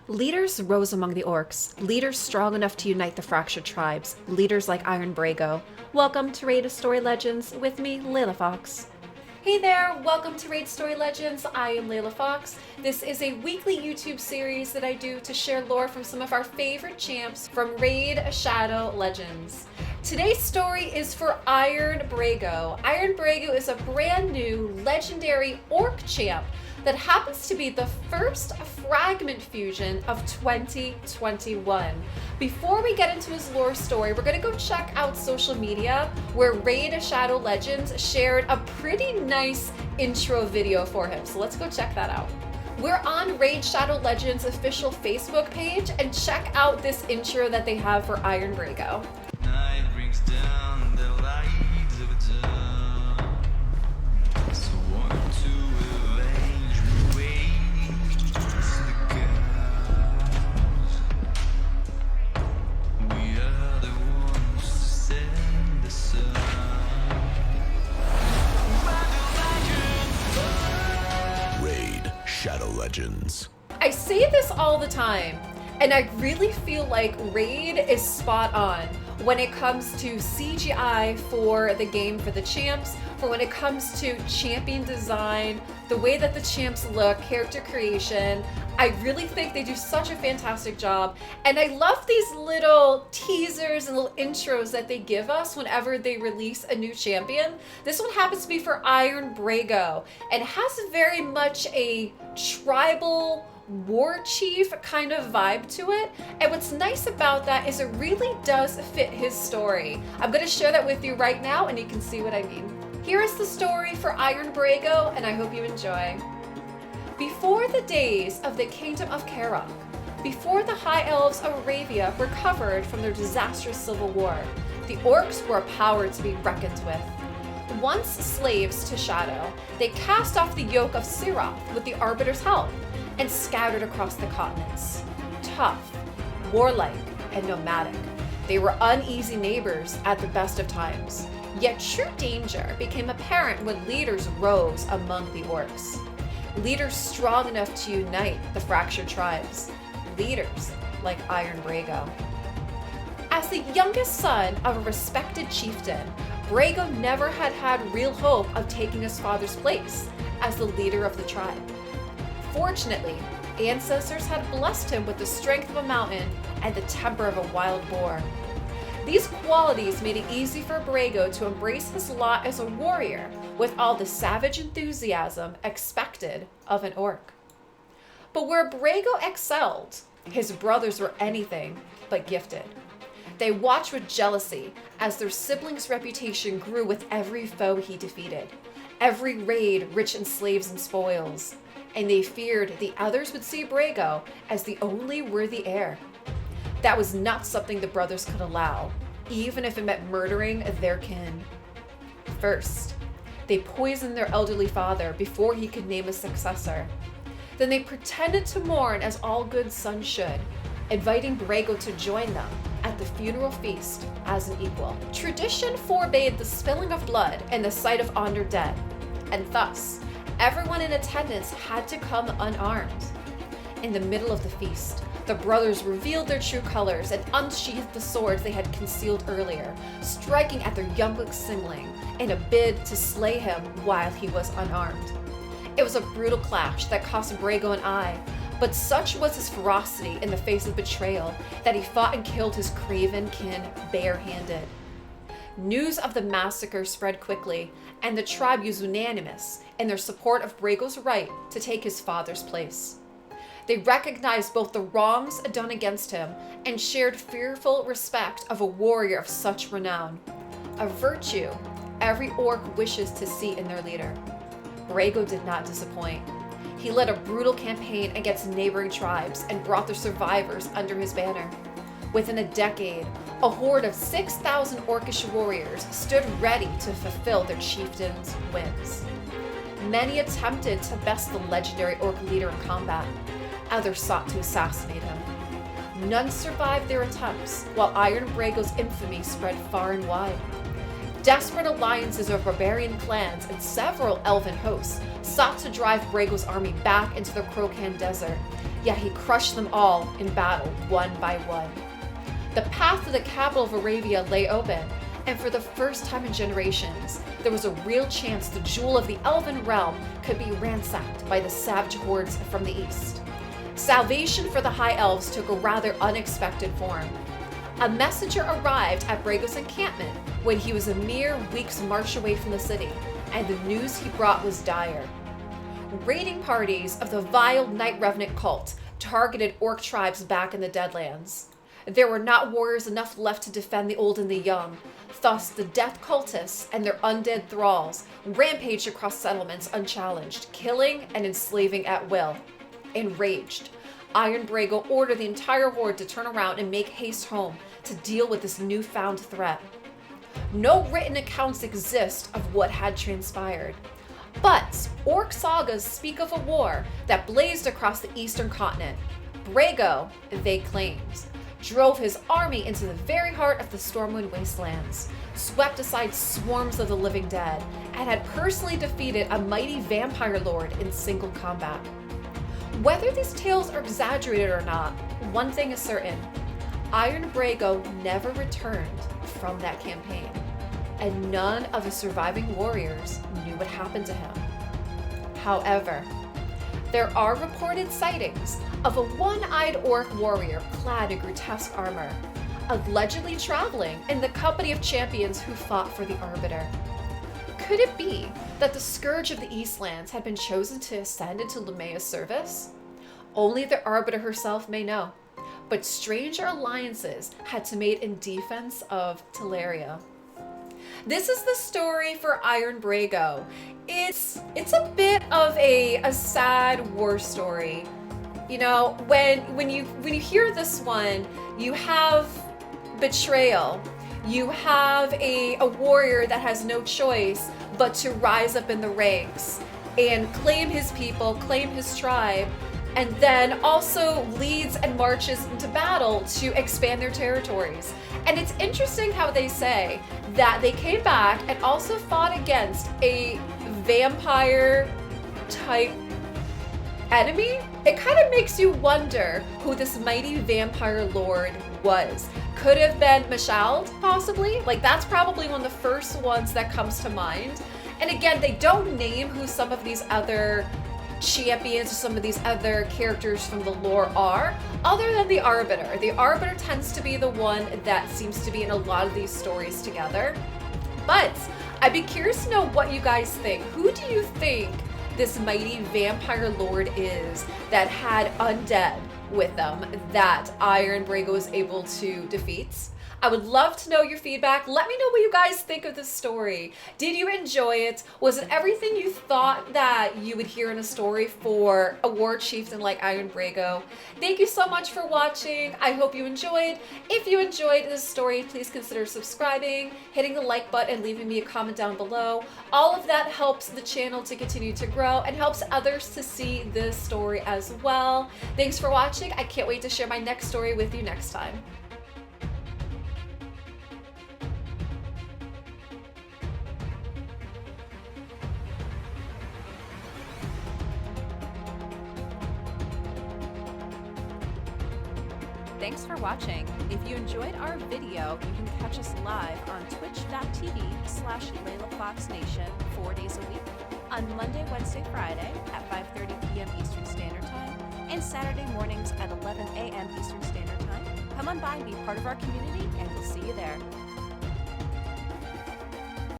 Leaders rose among the orcs, leaders strong enough to unite the fractured tribes, leaders like Iron Brago. Welcome to Raid of Story Legends with me, LeilaFox. Hey there, welcome to Raid Story Legends. I am LeilaFox. This is a weekly YouTube series that I do to share lore from some of our favorite champs from Raid Shadow Legends. Today's story is for Iron Brago. Iron Brago is a brand new legendary orc champ that happens to be the first fragment fusion of 2021. Before we get into his lore story, we're gonna go check out social media where Raid Shadow Legends shared a pretty nice intro video for him. So let's go check that out. We're on Raid Shadow Legends official Facebook page and check out this intro that they have for Iron Brago. Night brings down the lights of dawn. So want to avenge waste the gods. We are the ones to send the sun. Raid Shadow Legends. I say this all the time, and I really feel like Raid is spot on when it comes to CGI for the game for the champs, for when it comes to champion design, the way that the champs look, character creation. I really think they do such a fantastic job, and I love these little teasers and little intros that they give us whenever they release a new champion. This one happens to be for Iron Brago, and has very much a tribal war chief kind of vibe to it, and what's nice about that is it really does fit his story. I'm going to share that with you right now and you can see what I mean. Here is the story for Iron Brago, and I hope you enjoy. Before the days of the Kingdom of Karok, before the High Elves of Aravia recovered from their disastrous civil war, the orcs were a power to be reckoned with. Once slaves to Shadow, they cast off the yoke of Siroth with the Arbiter's help and scattered across the continents. Tough, warlike, and nomadic, they were uneasy neighbors at the best of times. Yet true danger became apparent when leaders rose among the orcs. Leaders strong enough to unite the fractured tribes. Leaders like Iron Brago. As the youngest son of a respected chieftain, Brago never had real hope of taking his father's place as the leader of the tribe. Fortunately, ancestors had blessed him with the strength of a mountain and the temper of a wild boar. These qualities made it easy for Brago to embrace his lot as a warrior with all the savage enthusiasm expected of an orc. But where Brago excelled, his brothers were anything but gifted. They watched with jealousy as their siblings' reputation grew with every foe he defeated, every raid rich in slaves and spoils, and they feared the others would see Brago as the only worthy heir. That was not something the brothers could allow, even if it meant murdering their kin. First, they poisoned their elderly father before he could name a successor. Then they pretended to mourn as all good sons should, inviting Brago to join them at the funeral feast as an equal. Tradition forbade the spilling of blood in the sight of honored dead, and thus, everyone in attendance had to come unarmed. In the middle of the feast, the brothers revealed their true colors and unsheathed the swords they had concealed earlier, striking at their youngest sibling in a bid to slay him while he was unarmed. It was a brutal clash that cost Brago an eye, but such was his ferocity in the face of betrayal that he fought and killed his craven kin barehanded. News of the massacre spread quickly, and the tribe was unanimous in their support of Brago's right to take his father's place. They recognized both the wrongs done against him and shared fearful respect of a warrior of such renown, a virtue every orc wishes to see in their leader. Brago did not disappoint. He led a brutal campaign against neighboring tribes and brought their survivors under his banner. Within a decade, a horde of 6,000 orcish warriors stood ready to fulfill their chieftain's whims. Many attempted to best the legendary orc leader in combat. Others sought to assassinate him. None survived their attempts, while Iron Brago's infamy spread far and wide. Desperate alliances of barbarian clans and several elven hosts sought to drive Brago's army back into the Crocan Desert, yet he crushed them all in battle, one by one. The path to the capital of Arabia lay open, and for the first time in generations, there was a real chance the jewel of the elven realm could be ransacked by the savage hordes from the east. Salvation for the High Elves took a rather unexpected form. A messenger arrived at Brago's encampment when he was a mere week's march away from the city, and the news he brought was dire. Raiding parties of the vile Night Revenant cult targeted orc tribes back in the Deadlands. There were not warriors enough left to defend the old and the young, thus the death cultists and their undead thralls rampaged across settlements unchallenged, killing and enslaving at will. Enraged, Iron Brago ordered the entire horde to turn around and make haste home to deal with this newfound threat. No written accounts exist of what had transpired, but orc sagas speak of a war that blazed across the eastern continent. Brago, they claimed, drove his army into the very heart of the Stormwind Wastelands, swept aside swarms of the living dead, and had personally defeated a mighty vampire lord in single combat. Whether these tales are exaggerated or not, one thing is certain: Iron Brago never returned from that campaign, and none of the surviving warriors knew what happened to him. However, there are reported sightings of a one-eyed orc warrior clad in grotesque armor, allegedly traveling in the company of champions who fought for the Arbiter. Could it be that the Scourge of the Eastlands had been chosen to ascend into Lumea's service? Only the Arbiter herself may know, but stranger alliances had to mate in defense of Teleria. This is the story for Iron Brago. It's a bit of a sad war story. You know, when you hear this one, you have betrayal. You have a warrior that has no choice but to rise up in the ranks and claim his people, claim his tribe, and then also leads and marches into battle to expand their territories. And it's interesting how they say that they came back and also fought against a vampire type enemy. It kind of makes you wonder who this mighty vampire lord was. Could have been Mashald, possibly. Like, that's probably one of the first ones that comes to mind. And again, they don't name who some of these other champions or some of these other characters from the lore are, other than the Arbiter. The Arbiter tends to be the one that seems to be in a lot of these stories together. But I'd be curious to know what you guys think. Who do you think this mighty vampire lord is that had undead with them that Iron Brago was able to defeat? I would love to know your feedback. Let me know what you guys think of this story. Did you enjoy it? Was it everything you thought that you would hear in a story for a war chieftain like Iron Brago? Thank you so much for watching. I hope you enjoyed. If you enjoyed this story, please consider subscribing, hitting the like button, and leaving me a comment down below. All of that helps the channel to continue to grow and helps others to see this story as well. Thanks for watching. I can't wait to share my next story with you next time. Thanks for watching. If you enjoyed our video, you can catch us live on twitch.tv/LeilaFoxNation 4 days a week, on Monday, Wednesday, Friday at 5:30 p.m. Eastern Standard Time, and Saturday mornings at 11 a.m. Eastern Standard Time. Come on by and be part of our community, and we'll see you there.